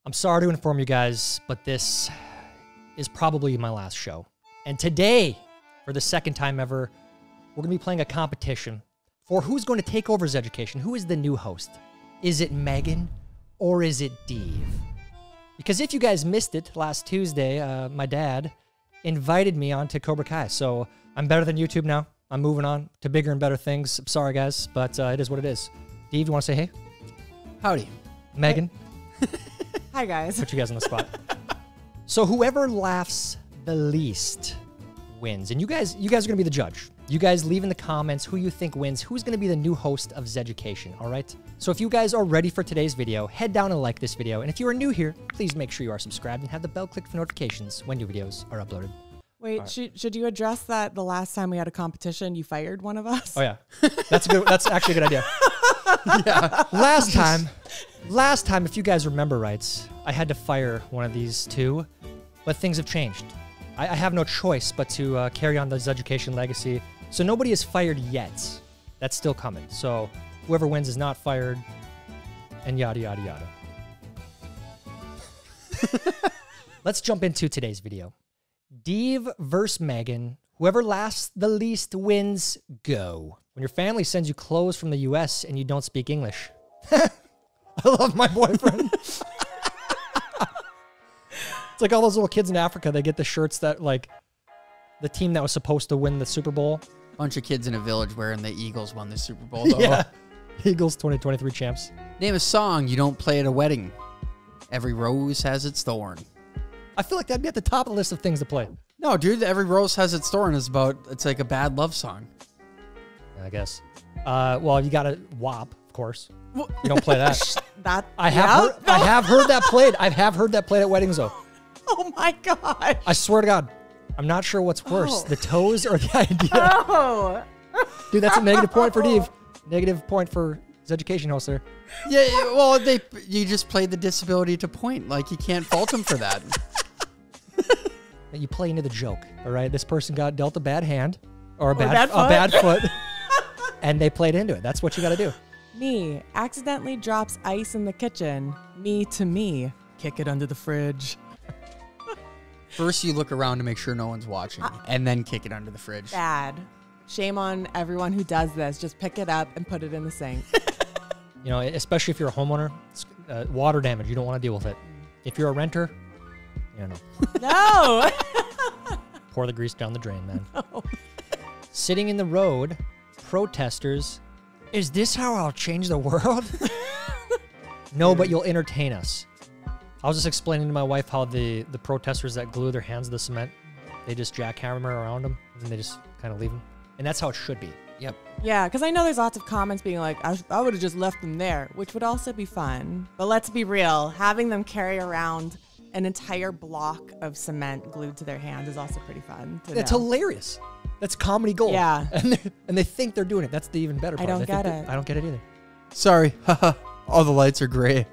I'm sorry to inform you guys, but this is probably my last show. And today, for the second time ever, we're going to be playing a competition for who's going to take over Zeducation. Who is the new host? Is it Megan or is it Dave? Because if you guys missed it last Tuesday, my dad invited me on to Cobra Kai. So I'm better than YouTube now. I'm moving on to bigger and better things. I'm sorry, guys, but it is what it is. Dave, you want to say hey? Howdy. Megan? Hi, guys. Put you guys on the spot. So whoever laughs the least wins. And you guys are going to be the judge. You guys leave in the comments who you think wins, who's going to be the new host of Zeducation, all right? So if you guys are ready for today's video, head down and like this video. And if you are new here, please make sure you are subscribed and have the bell clicked for notifications when new videos are uploaded. Wait, right. Should you address that the last time we had a competition, you fired one of us? Oh, yeah. That's actually a good idea. Yeah. Last time, if you guys remember right, I had to fire one of these two, but things have changed. I have no choice but to carry on the Zeducation legacy. So nobody is fired yet. That's still coming. So whoever wins is not fired, and yada, yada, yada. Let's jump into today's video. Dave versus Megan. Whoever laughs the least wins. Go. When your family sends you clothes from the US and you don't speak English. I love my boyfriend. It's like all those little kids in Africa. They get the shirts that, like, the team that was supposed to win the Super Bowl. Bunch of kids in a village wearing the Eagles won the Super Bowl, though. Yeah. Eagles 2023 champs. Name a song you don't play at a wedding. Every rose has its thorn. I feel like that'd be at the top of the list of things to play. No, dude, Every Rose Has Its Thorn is it's like a bad love song. I guess. Well, you got a WAP, of course. You don't play that. I have heard that played. I have heard that played at weddings, though. Oh my God. I swear to God. I'm not sure what's worse, the toes or the idea. Oh. Dude, that's a negative point for Dave. Negative point for Zeducation host there. Yeah, well, you just played the disability to point. Like, you can't fault him for that. You play into the joke, all right? This person got dealt a bad hand or a bad foot, and they played into it. That's what you got to do. Me accidentally drops ice in the kitchen. Me to me, kick it under the fridge. First, you look around to make sure no one's watching, and then kick it under the fridge. Bad. Shame on everyone who does this. Just pick it up and put it in the sink. You know, especially if you're a homeowner, water damage, you don't want to deal with it. If you're a renter, you know. No. Pour the grease down the drain, man. No. Sitting in the road, protesters. Is this how I'll change the world? No, but you'll entertain us. I was just explaining to my wife how the protesters that glue their hands to the cement, they just jackhammer around them, and then they just kind of leave them. And that's how it should be. Yep. Yeah, because I know there's lots of comments being like, I would have just left them there, which would also be fun. But let's be real. Having them carry around an entire block of cement glued to their hand is also pretty fun. It's hilarious. That's comedy gold. Yeah. And they think they're doing it. That's the even better part. I don't get it. I don't get it either. Sorry. Haha. All the lights are gray.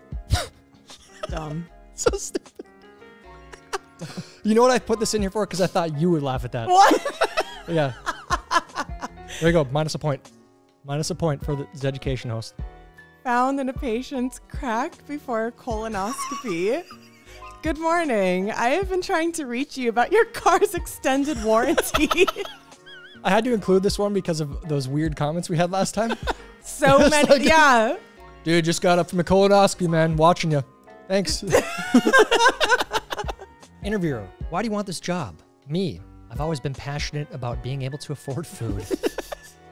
Dumb. So stupid. You know what I put this in here for? Because I thought you would laugh at that. What? Yeah. There you go. Minus a point. Minus a point for the Zeducation host. Found in a patient's crack before colonoscopy. Good morning. I have been trying to reach you about your car's extended warranty. I had to include this one because of those weird comments we had last time. So many. Like, yeah. Dude, just got up from a colonoscopy, man. Watching you. Thanks. Interviewer, why do you want this job? Me. I've always been passionate about being able to afford food.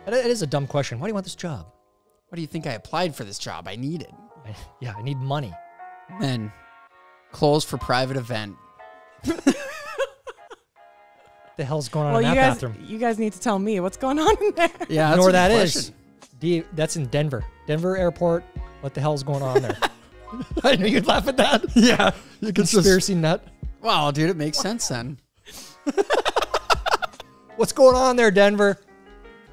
It is a dumb question. Why do you want this job? Why do you think I applied for this job? I need it. I need money. Then, clothes for private event. The hell's going on in that bathroom? You guys need to tell me what's going on in there. Yeah, you know where that is? That's in Denver. Denver Airport. What the hell's going on there? I knew you'd laugh at that. Yeah. You conspiracy nut. Wow, dude, it makes sense then. What's going on there, Denver?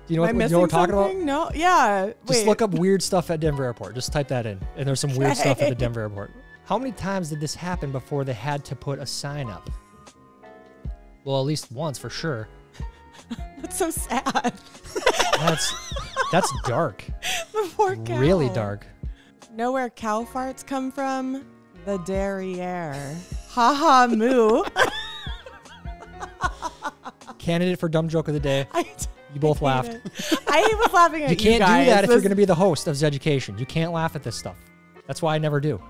Do you know what we're talking about? No. Yeah. Just look up weird stuff at Denver Airport. Just type that in. And there's some weird stuff at the Denver Airport. How many times did this happen before they had to put a sign up? Well, at least once for sure. That's so sad. That's dark. The poor cow. Really dark. Know where cow farts come from? the derriere. Ha ha moo. Candidate for dumb joke of the day. You both laughed. I was laughing at you. You can't guys. do that if you're going to be the host of Zeducation. You can't laugh at this stuff. That's why I never do.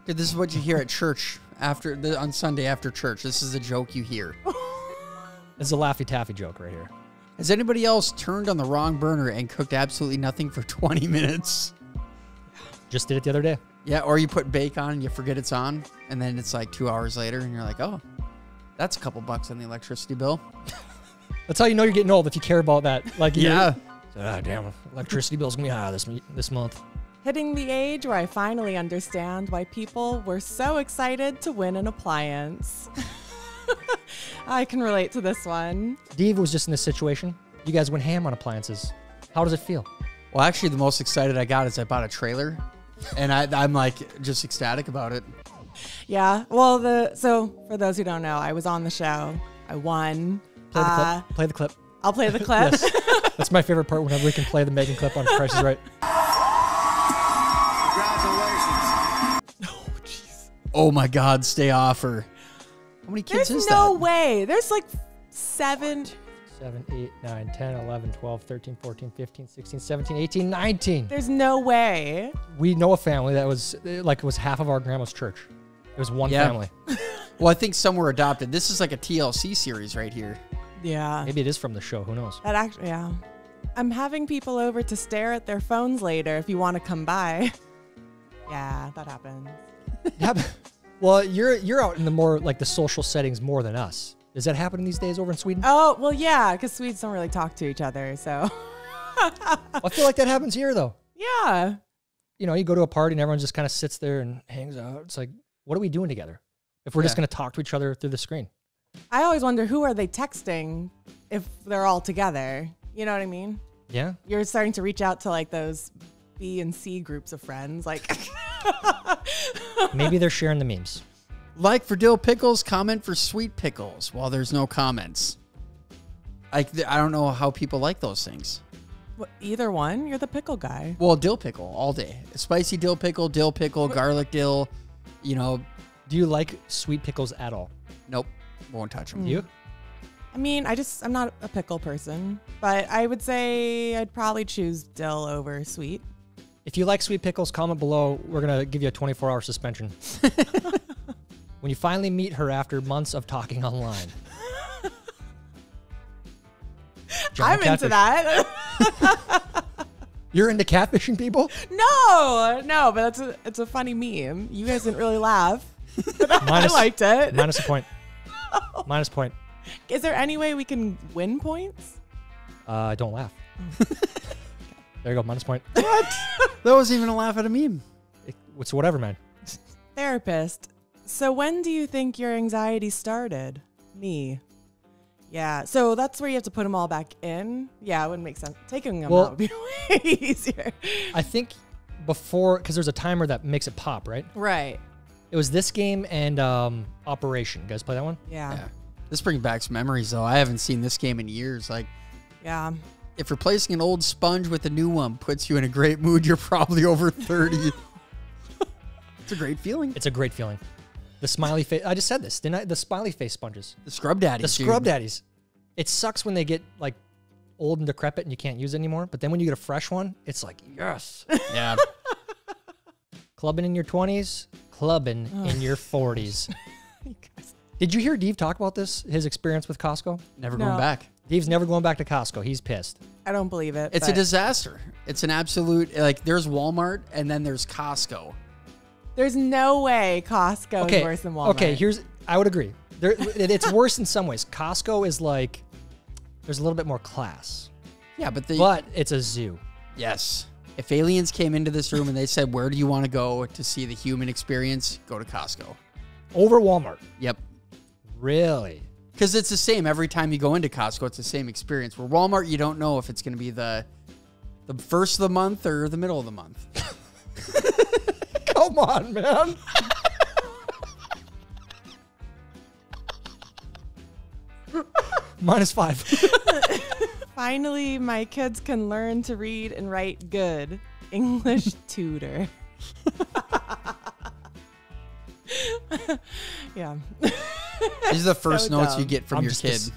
Dude, this is what you hear at church on Sunday after church. This is a joke you hear. This is a Laffy Taffy joke right here. Has anybody else turned on the wrong burner and cooked absolutely nothing for 20 minutes? Just did it the other day. Yeah, or you put bake on and you forget it's on, and then it's like 2 hours later, and you're like, oh, that's a couple bucks on the electricity bill. That's how you know you're getting old, if you care about that. Like, yeah. Damn, electricity bill's going to be high this month. Hitting the age where I finally understand why people were so excited to win an appliance. I can relate to this one. Dave was just in this situation. You guys went ham on appliances. How does it feel? Well, actually, the most excited I got is I bought a trailer, and I'm like just ecstatic about it. Yeah. Well, so for those who don't know, I was on the show. I won. Play the clip. Play the clip. I'll play the clip. Yes. That's my favorite part, whenever we can play the Megan clip on Price is Right. Oh, jeez. Oh my God, stay off her. How many kids There's is no that? way. There's like 7. 7, 8, 9, 10, 11, 12, 13, 14, 15, 16, 17, 18, 19. There's no way. We know a family that was, like, it was half of our grandma's church. It was one family. Well, I think some were adopted. This is like a TLC series right here. Yeah. Maybe it is from the show. Who knows? That actually, yeah. I'm having people over to stare at their phones later if you want to come by. Yeah, that happens. Yeah, well, you're out in the more, like, the social settings more than us. Does that happen these days over in Sweden? Oh, well, yeah, because Swedes don't really talk to each other, so. I feel like that happens here, though. Yeah. You know, you go to a party and everyone just kind of sits there and hangs out. It's like, what are we doing together if we're just going to talk to each other through the screen? I always wonder, who are they texting if they're all together? You know what I mean? Yeah. You're starting to reach out to, like, those B and C groups of friends. Like, Maybe they're sharing the memes. Like for dill pickles, comment for sweet pickles. While there's no comments. I don't know how people like those things. what, either one? You're the pickle guy. Well, dill pickle all day. Spicy dill pickle, garlic dill. You know, Do you like sweet pickles at all? nope, won't touch them. You? I mean, I'm not a pickle person, but I would say I'd probably choose dill over sweet. If you like sweet pickles, comment below. We're going to give you a 24-hour suspension. When you finally meet her after months of talking online. I'm Catfish. into that. You're into catfishing people? No, but it's a funny meme. You guys didn't really laugh. I liked it. Minus a point. Minus a point. Is there any way we can win points? Don't laugh. There you go, minus point. What? That wasn't even a laugh at a meme. It's whatever, man. Therapist. So when do you think your anxiety started? Me. Yeah, so that's where you have to put them all back in. Yeah, it wouldn't make sense. Taking them out would be way easier. I think before, because there's a timer that makes it pop, right? Right. It was this game and Operation. You guys play that one? Yeah. This brings back some memories, though. I haven't seen this game in years. Like, Yeah. if replacing an old sponge with a new one puts you in a great mood, you're probably over 30. It's a great feeling. It's a great feeling. The smiley face. I just said this, didn't I? The smiley face sponges. The scrub daddies. The scrub daddies. It sucks when they get like old and decrepit and you can't use it anymore. But then when you get a fresh one, it's like, yes. Yeah. Clubbing in your 20s, clubbing in your 40s. Did you hear Dave talk about this? His experience with Costco? Never No. going back. Dave's never going back to Costco. He's pissed. I don't believe it. It's a but disaster. It's an absolute, like, there's Walmart and then there's Costco. There's no way Costco is worse than Walmart. Okay, I would agree. It's worse in some ways. Costco is like, there's a little bit more class. Yeah, but It's a zoo. yes. If aliens came into this room and they said, where do you want to go to see the human experience? Go to Costco. Over Walmart. Yep. Really? Because it's the same every time you go into Costco. It's the same experience. Where Walmart, you don't know if it's going to be the first of the month or the middle of the month. Come on, man. -5. Finally, my kids can learn to read and write good. English tutor. Yeah. These are the first So notes you dumb. get from I'm your just kid this-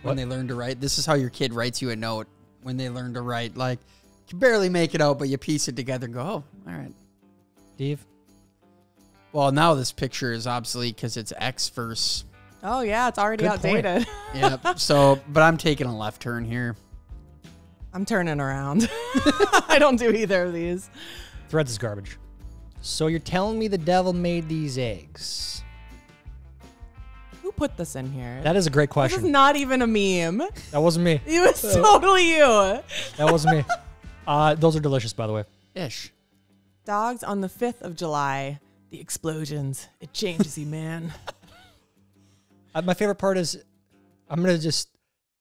when what? they learn to write. This is how your kid writes you a note when they learn to write. Like, you can barely make it out, but you piece it together and go, oh, all right. Steve? Well, now this picture is obsolete because it's X verse. Oh, yeah. It's already Good point. outdated. Yeah. So, but I'm taking a left turn here. I'm turning around. I don't do either of these. Threads is garbage. So you're telling me the devil made these eggs? Who put this in here? That is a great This is question. not even a meme. That wasn't me. It was totally you. That wasn't me. Those are delicious, by the way. Ish. Dogs on the 5th of July. The explosions. It changes you, man. My favorite part is, I'm going to just,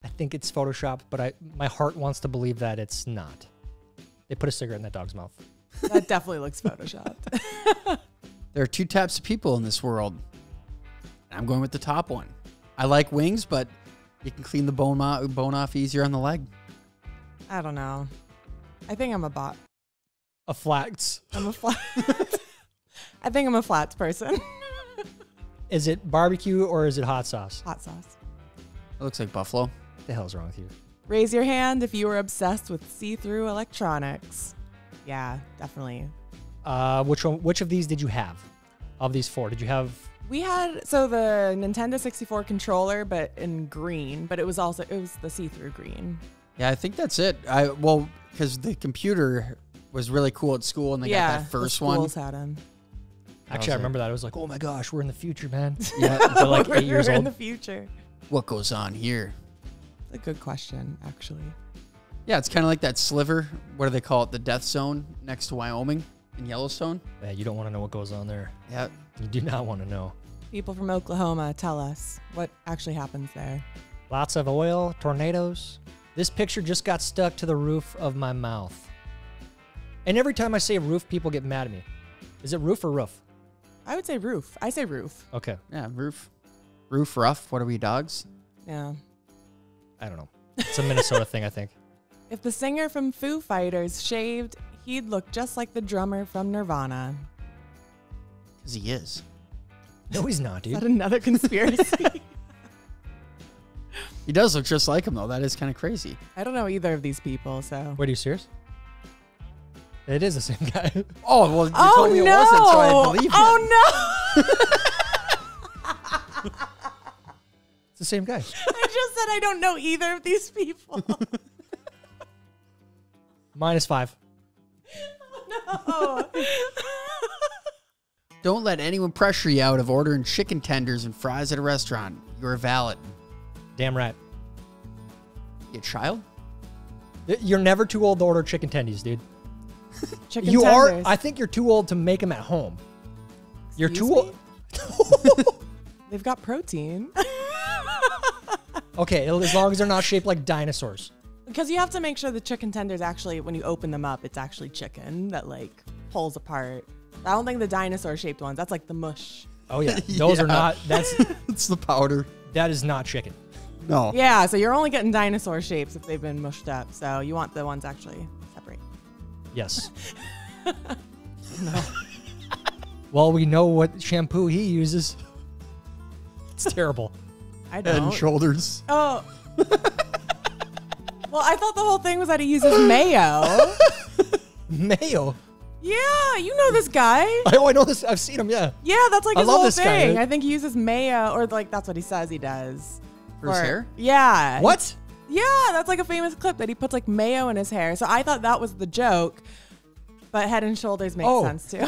I think it's Photoshop, but my heart wants to believe that it's not. They put a cigarette in that dog's mouth. That definitely looks photoshopped. There are two types of people in this world. I'm going with the top one. I like wings, but you can clean the bone off easier on the leg. I don't know. I think I'm a bot. A flats. I'm a flat. I think I'm a flats person. Is it barbecue or is it hot sauce? Hot sauce. It looks like buffalo. What the hell's wrong with you? Raise your hand if you were obsessed with see-through electronics. Yeah, definitely. Which of these did you have? Of these four, did you have? We had the Nintendo 64 controller, but in green. But it was the see-through green. Yeah, I think that's it. Because the computer was really cool at school, and they got that first the one. schools had them. Actually, I remember that. I was like, oh my gosh, we're in the future, man. Yeah. They're like 8 years We're in old. the future. What goes on here? It's a good question, actually. Yeah, it's kind of like that sliver. What do they call it? The death zone next to Wyoming in Yellowstone. Yeah, you don't want to know what goes on there. Yeah. You do not want to know. People from Oklahoma, tell us what actually happens there. Lots of oil, tornadoes. This picture just got stuck to the roof of my mouth. And every time I say roof, people get mad at me. Is it roof or roof? I would say roof. I say roof. Okay. Yeah, roof rough. What are we, dogs? Yeah. I don't know. It's a Minnesota thing, I think. If the singer from Foo Fighters shaved, he'd look just like the drummer from Nirvana. Because he is. No, he's not, Is that dude. another conspiracy? He does look just like him, though. That is kind of crazy. I don't know either of these people, so. Wait, are you serious? It is the same guy. Oh, well, you Oh, told me no. it wasn't, so I believe it. Oh, no. It's the same guy. I just said I don't know either of these people. -5. Oh. Don't let anyone pressure you out of ordering chicken tenders and fries at a restaurant. You're valid. Damn right. You a child? You're never too old to order chicken tendies, dude. Chicken You tenders. are. I think you're too old to make them at home. You're Excuse too me? old. They've got protein. Okay, as long as they're not shaped like dinosaurs. Because you have to make sure the chicken tenders actually, when you open them up, it's actually chicken that like pulls apart. I don't think the dinosaur shaped ones. That's like the mush. Oh yeah, those are Yeah. not. It's the powder. That is not chicken. No. Yeah, so you're only getting dinosaur shapes if they've been mushed up. So you want the ones actually separate. Yes. No. Well, we know what shampoo he uses. It's terrible. I Head don't. and shoulders. Oh. Well, I thought the whole thing was that he uses mayo. Mayo. Yeah, you know this guy. Oh, I know this. I've seen him. Yeah. Yeah, that's like I his love whole this guy. thing. I think he uses mayo, or like that's what he says he does. For his hair? Yeah. What? Yeah, that's like a famous clip that he puts like mayo in his hair. So I thought that was the joke, but Head and Shoulders makes Oh. sense too.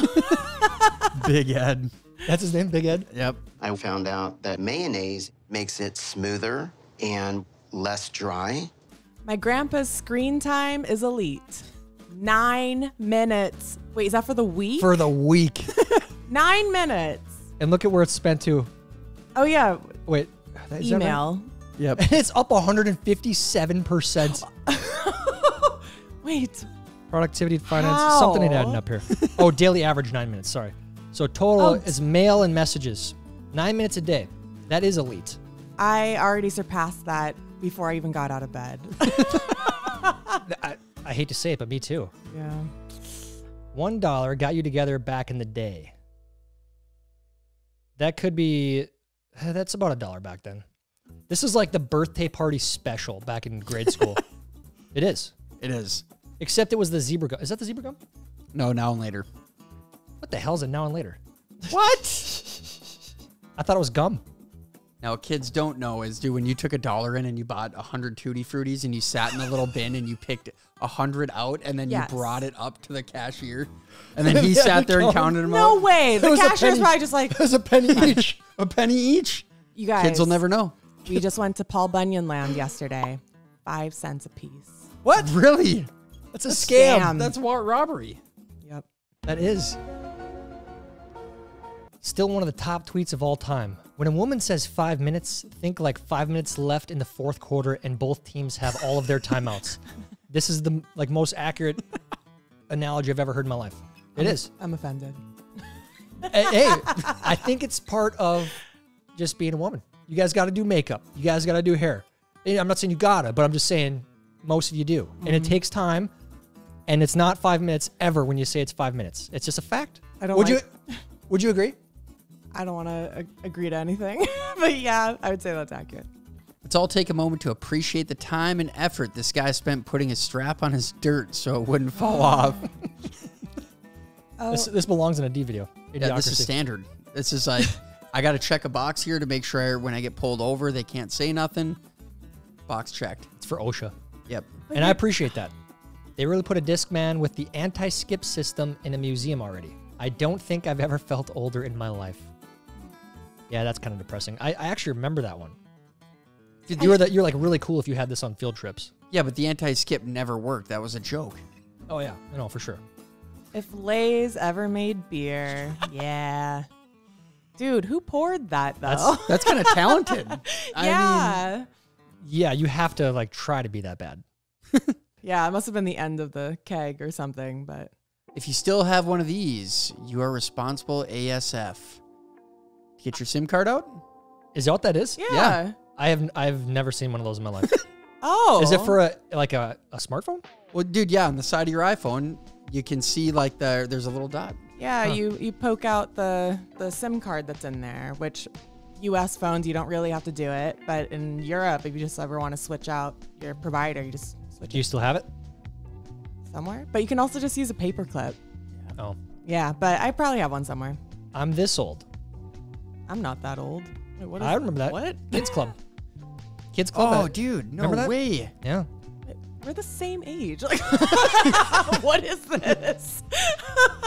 Big Ed. That's his name, Big Ed. Yep. I found out that mayonnaise makes it smoother and less dry. My grandpa's screen time is elite. 9 minutes. Wait, is that for the week? For the week. 9 minutes. And look at where it's spent to. Oh yeah, Wait. Is that right? email. Yep. And it's up 157%. Wait. Productivity, finance, How? something ain't adding up here. Oh, daily average 9 minutes. Sorry. So total Oh. is mail and messages. 9 minutes a day. That is elite. I already surpassed that before I even got out of bed. I hate to say it, but me too. Yeah. $1 got you together back in the day. That could be, that's about $1 back then. This is like the birthday party special back in grade school. It is. It is. Except it was the zebra gum. Is that the zebra gum? No, now and later. What the hell is it now and later? What? I thought it was gum. Now, what kids don't know is, dude, when you took $1 in and you bought 100 Tutti Fruities and you sat in the little bin and you picked 100 out and then you brought it up to the cashier and then he sat there and counted them out. No way. The cashier's probably just like, it was a penny each. A penny each. You guys. Kids will never know. We just went to Paul Bunyan Land yesterday. 5 cents a piece. What? Really? That's a scam. That's robbery. Yep. That is. Still one of the top tweets of all time. When a woman says 5 minutes, think like 5 minutes left in the fourth quarter and both teams have all of their timeouts. This is the most accurate analogy I've ever heard in my life. It is. I'm offended. Hey, I think it's part of just being a woman. You guys got to do makeup. You guys got to do hair. I'm not saying you gotta, but I'm just saying most of you do. And it takes time. And it's not 5 minutes ever when you say it's 5 minutes. It's just a fact. Would you agree? I don't want to agree to anything. But yeah, I would say that's accurate. Let's all take a moment to appreciate the time and effort this guy spent putting a strap on his dirt so it wouldn't fall off. This belongs in a D video. Yeah, this is standard. This is like, I got to check a box here to make sure when I get pulled over, they can't say nothing. Box checked. It's for OSHA. Yep. And I appreciate that. They really put a Discman with the anti-skip system in a museum already. I don't think I've ever felt older in my life. Yeah, that's kind of depressing. I actually remember that one. You're like really cool if you had this on field trips. Yeah, but the anti-skip never worked. That was a joke. Oh, yeah. I know, for sure. If Lay's ever made beer, yeah. Dude, who poured that, though? That's kind of talented. Yeah. I mean, yeah, you have to try to be that bad. Yeah, it must have been the end of the keg or something, but... If you still have one of these, you are responsible ASF. Get your SIM card out? Is that what that is? Yeah. I've never seen one of those in my life. Oh. Is it for a smartphone? Well, dude, yeah, on the side of your iPhone, you can see there's a little dot. Yeah, you poke out the SIM card that's in there, which US phones, you don't really have to do it. But in Europe, if you just ever want to switch out your provider, you just switch Do you still have it? somewhere. But you can also just use a paper clip. Oh. Yeah, but I probably have one somewhere. I'm this old. I'm not that old. Wait, what is I remember that. What? Kids Club. Kids Club. Oh, dude, no Remember that? way. Yeah. We're the same age. Like, what is this?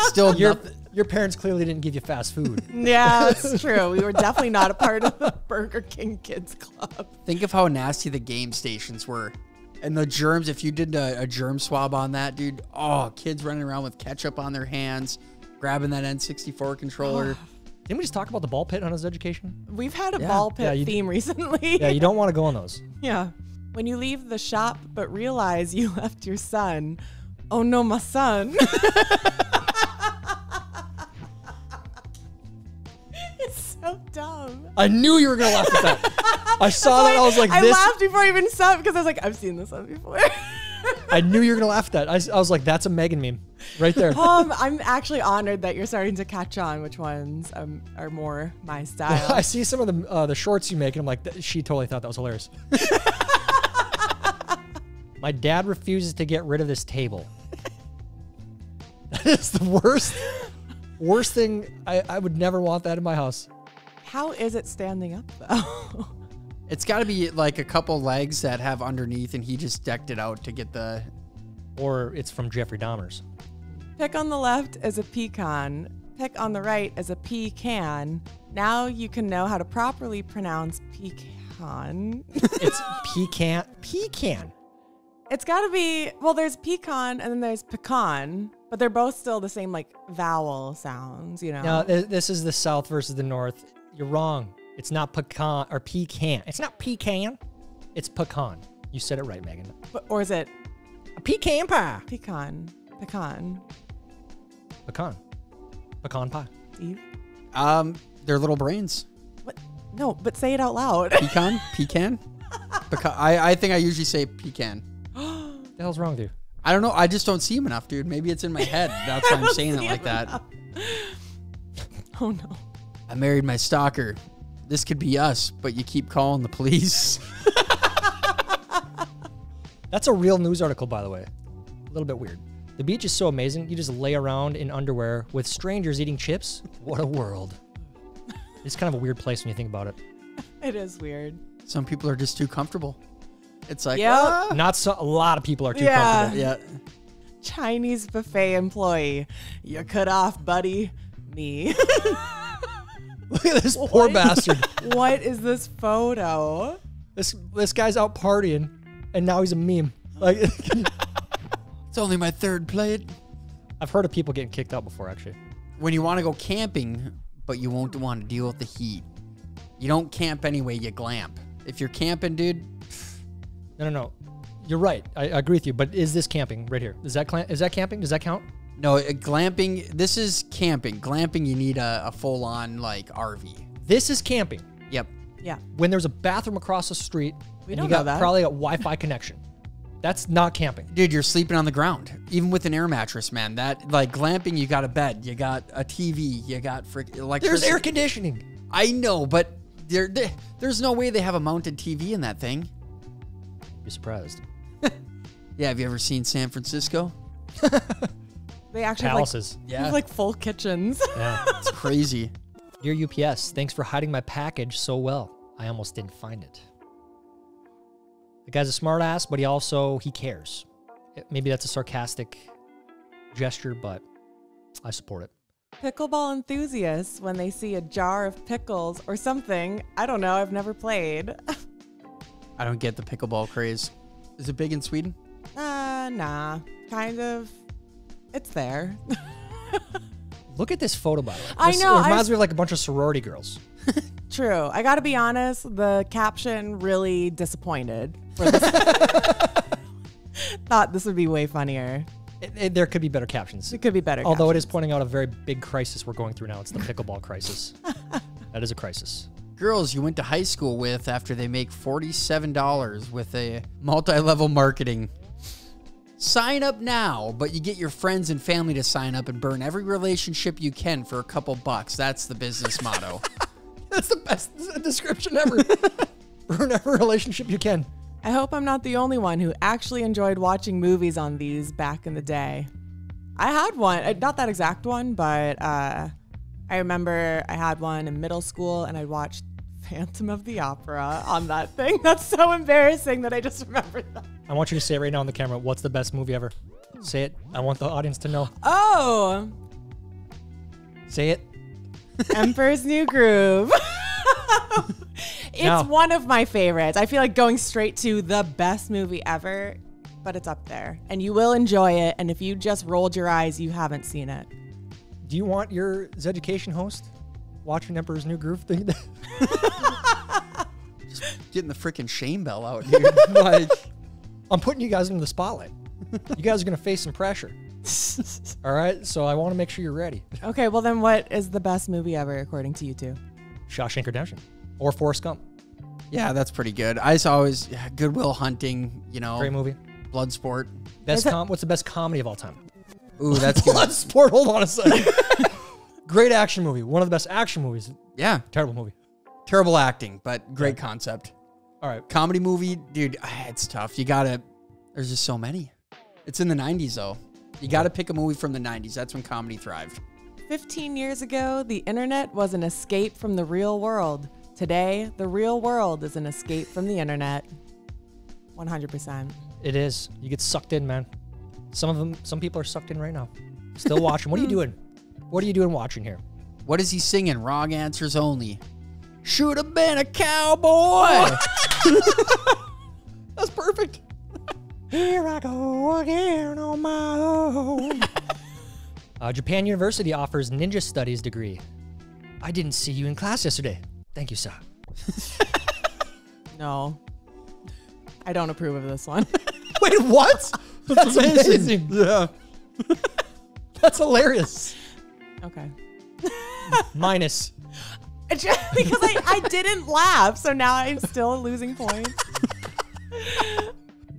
Still, Your parents clearly didn't give you fast food. Yeah, that's true. We were definitely not a part of the Burger King Kids Club. think of how nasty the game stations were. And the germs, if you did a germ swab on that, dude, kids running around with ketchup on their hands, grabbing that N64 controller. Didn't we just talk about the ball pit on his education? We've had a ball pit theme recently. Yeah, you don't want to go on those. Yeah. When you leave the shop but realize you left your son. Oh no, my son. It's so dumb. I knew you were going to laugh at that. I saw that. I was like, I laughed before I even saw it because I was like, I've seen this one before. I knew you were going to laugh at that. I was like, that's a Megan meme right there. I'm actually honored that you're starting to catch on which ones are more my style. I see some of the shorts you make, and I'm like, she totally thought that was hilarious. My dad refuses to get rid of this table. That is the worst thing. I would never want that in my house. How is it standing up, though? It's got to be like a couple legs that have underneath, and he just decked it out to get the... Or it's from Jeffrey Dahmer's. Pick on the left is a pecan. Pick on the right is a pecan. Now you can know how to properly pronounce pecan. It's pecan. Pecan. It's got to be... Well, there's pecan and then there's pecan. But they're both still the same, vowel sounds, you know? No, this is the South versus the North. You're wrong. It's not pecan or pecan. It's not pecan. It's pecan. You said it right, Megan. Or is it a pecan pie? Pecan. Pecan. Pecan. Pecan pie. Steve? They're little brains. What? No, but say it out loud. Pecan? Pecan? I think I usually say pecan. What the hell's wrong with you? I don't know. I just don't see him enough, dude. Maybe it's in my head. That's why I'm saying it like that. Oh, no. I married my stalker. This could be us, but you keep calling the police. That's a real news article, by the way. A little bit weird. The beach is so amazing. You just lay around in underwear with strangers eating chips. What a world. It's kind of a weird place when you think about it. It is weird. Some people are just too comfortable. It's like, Not so. A lot of people are too comfortable. Yeah. Chinese buffet employee. You cut off, buddy. Me. Look at this poor bastard. What is this photo? This guy's out partying, and now he's a meme. Like, It's only my third plate. I've heard of people getting kicked out before, actually. When you want to go camping, but you won't want to deal with the heat. You don't camp anyway, you glamp. If you're camping, dude. No. You're right. I agree with you. But is this camping right here? Is that camping? Does that count? No, glamping, this is camping. Glamping, you need a full-on, like, RV. This is camping. Yep. Yeah. When there's a bathroom across the street, We and don't you got know that. probably a Wi-Fi connection. That's not camping. Dude, you're sleeping on the ground. Even with an air mattress, man. That, like, glamping, you got a bed. You got a TV. You got electricity. There's air conditioning. I know, but there's no way they have a mounted TV in that thing. You're surprised. Yeah, have you ever seen San Francisco? They actually Palaces. have like full kitchens. Yeah. It's crazy. Dear UPS, thanks for hiding my package so well. I almost didn't find it. The guy's a smart ass, but he cares. Maybe that's a sarcastic gesture, but I support it. Pickleball enthusiasts, when they see a jar of pickles or something, I don't know, I've never played. I don't get the pickleball craze. Is it big in Sweden? Nah. Kind of. It's there. Look at this photo, by the way. I know, It reminds me of like a bunch of sorority girls. True. I gotta be honest, the caption really disappointed. For this. Thought this would be way funnier. There could be better captions. It could be better. Although it captions. is pointing out a very big crisis we're going through now. It's the pickleball crisis. That is a crisis. Girls you went to high school with after they make $47 with a multi-level marketing. Sign up now, but you get your friends and family to sign up and burn every relationship you can for a couple bucks. That's the business motto. That's the best description ever. Burn every relationship you can. I hope I'm not the only one who actually enjoyed watching movies on these back in the day. I had one, not that exact one, but I remember I had one in middle school and I watched Phantom of the Opera on that thing. That's so embarrassing that I just remembered that. I want you to say it right now on the camera. What's the best movie ever? Say it. I want the audience to know. Oh, Say it. Emperor's New Groove. It's No. one of my favorites. I feel like going straight to the best movie ever, but it's up there. And you will enjoy it. And if you just rolled your eyes, you haven't seen it. Do you want your Zeducation host watching Emperor's New Groove thing? Getting the freaking shame bell out, dude. Like, I'm putting you guys into the spotlight. You guys are going to face some pressure. All right? So I want to make sure you're ready. Okay, well then what is the best movie ever according to you two? Shawshank Redemption. Or Forrest Gump. yeah, that's pretty good. I always Goodwill Hunting, Great movie. Bloodsport. What's the best comedy of all time? Ooh, that's good. Bloodsport. Hold on a second. Great action movie. One of the best action movies. Yeah, Terrible movie. terrible acting, but great concept. All right. Comedy movie, dude, it's tough. There's just so many. It's in the 90s, though. You got to pick a movie from the 90s. That's when comedy thrived. 15 years ago, the internet was an escape from the real world. Today, the real world is an escape from the internet. 100%. It is. You get sucked in, man. Some people are sucked in right now. Still watching. What are you doing? What are you doing watching here? What is he singing? Wrong answers only. Should have been a cowboy. That's perfect. Here I go again on my own. Japan University offers ninja studies degree. I didn't see you in class yesterday. Thank you, sir. No. I don't approve of this one. Wait, what? That's amazing. Yeah. That's hilarious. Okay. Minus. Because I didn't laugh, so now I'm still losing points.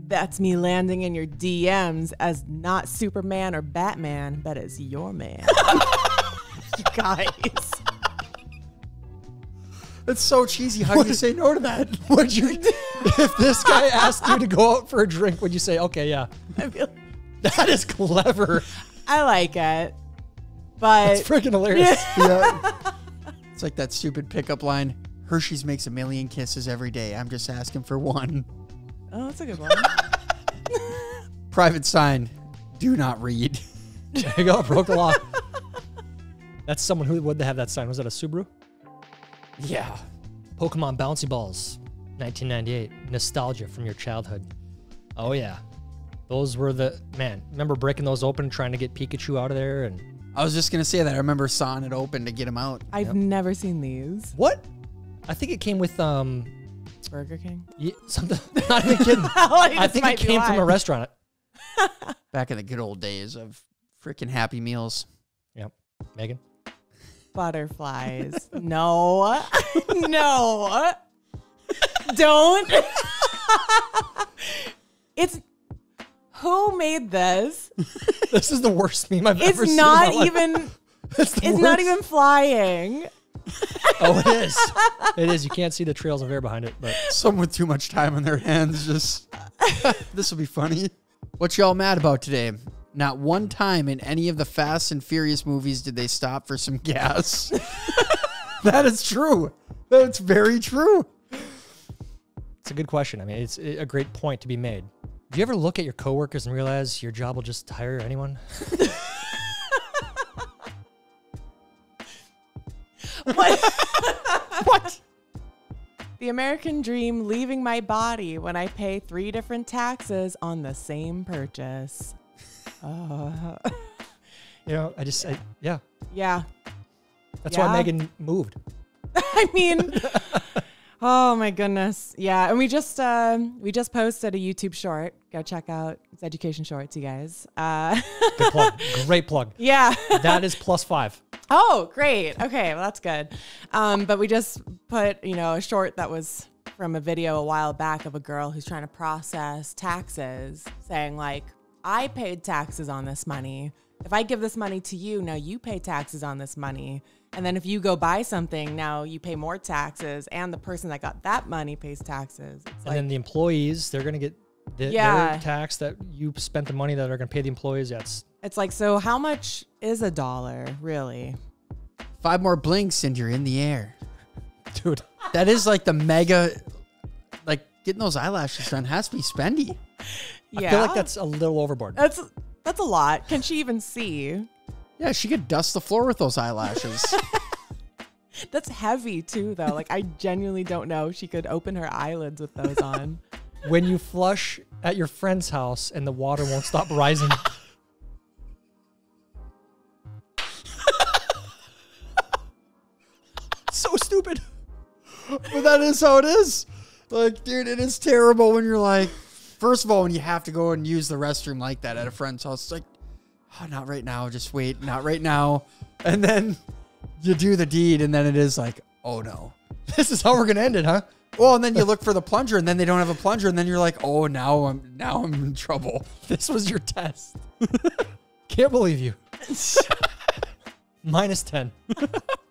That's me landing in your DMs as not Superman or Batman, but as your man. You guys. It's so cheesy. How do you say no to that? Would you, if this guy asked you to go out for a drink, would you say, okay, yeah? I feel That is clever. I like it, but It's freaking hilarious. Yeah. It's like that stupid pickup line. Hershey's makes 1 million kisses every day. I'm just asking for one. oh, that's a good one. Private sign. Do not read. There you go. Broke the law. That's someone who would have that sign. Was that a Subaru? Yeah. Pokemon Bouncy Balls, 1998. Nostalgia from your childhood. Oh, yeah. Those were the... Man, remember breaking those open, trying to get Pikachu out of there? And I was just going to say that. I remember sawing it open to get him out. I've never seen these. What? I think it came with... Burger King? something. Not even kidding. I think it came from a restaurant. Back in the good old days of freaking Happy Meals. Yep. Megan? Butterflies. No. No. Don't. It's... Who made this? This is the worst meme I've ever It's seen. not in my life. even... It's not even flying. Oh, it is. It is. You can't see the trails of air behind it, but... Someone with too much time on their hands just... This will be funny. What y'all mad about today? Not one time in any of the Fast and Furious movies did they stop for some gas. That is true. That's very true. It's a good question. I mean, it's a great point to be made. Do you ever look at your coworkers and realize your job will just hire anyone? What? The American dream leaving my body when I pay 3 different taxes on the same purchase. You know, yeah. Yeah. That's Yeah. why Megan moved. I mean, oh my goodness. Yeah. And we just posted a YouTube short. Go check out Zeducation Shorts, you guys. Good plug. Great plug. Yeah. That is +5. Oh, great. Okay, well, that's good. But we just put, a short that was from a video a while back of a girl who's trying to process taxes, saying like, I paid taxes on this money. If I give this money to you, now you pay taxes on this money. And then if you go buy something, now you pay more taxes, and the person that got that money pays taxes. It's And then the employees, they're going to get their tax that you spent the money that are going to pay the employees. It's like, so how much is $1, really? 5 more blinks and you're in the air. Dude. That is like the mega, like getting those eyelashes done has to be spendy. Yeah. I feel like that's a little overboard. That's a lot. Can she even see? Yeah, she could dust the floor with those eyelashes. That's heavy too, though. Like, I genuinely don't know if she could open her eyelids with those on. When you flush at your friend's house and the water won't stop rising. So stupid. But that is how it is. Like, dude, it is terrible when you're like, first of all, when you have to go and use the restroom like that at a friend's house, it's like, oh, not right now. Just wait. Not right now. And then you do the deed, and then it is like, oh, no. This is how we're going to end it, huh? Well, and then you look for the plunger, and then they don't have a plunger, and then you're like, oh, now I'm in trouble. This was your test. Can't believe you. -10.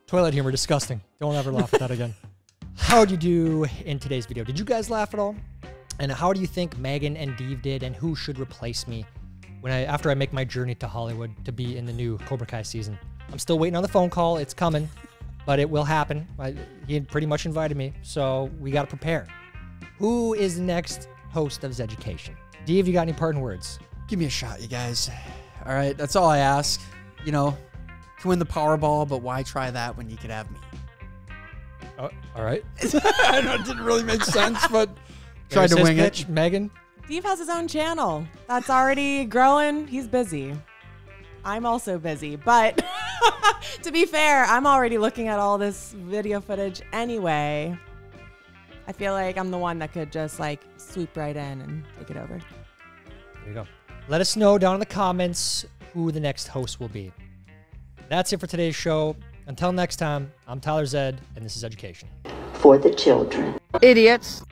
Toilet humor, disgusting. Don't ever laugh at that again. How'd you do in today's video? Did you guys laugh at all? And how do you think Megan and Dave did, and who should replace me after I make my journey to Hollywood to be in the new Cobra Kai season? I'm still waiting on the phone call. It's coming, but it will happen. He had pretty much invited me, so we got to prepare. Who is the next host of Zeducation? Dave, you got any parting words? Give me a shot, you guys. All right, that's all I ask. To win the Powerball, but why try that when you could have me? Oh, all right. I know it didn't really make sense, but tried to wing it. Megan? Steve has his own channel that's already growing. He's busy. I'm also busy, but to be fair, I'm already looking at all this video footage anyway. I feel like I'm the one that could just like swoop right in and take it over. There you go. Let us know down in the comments who the next host will be. That's it for today's show. Until next time, I'm Tyler Zed, and this is Zeducation. For the children. Idiots.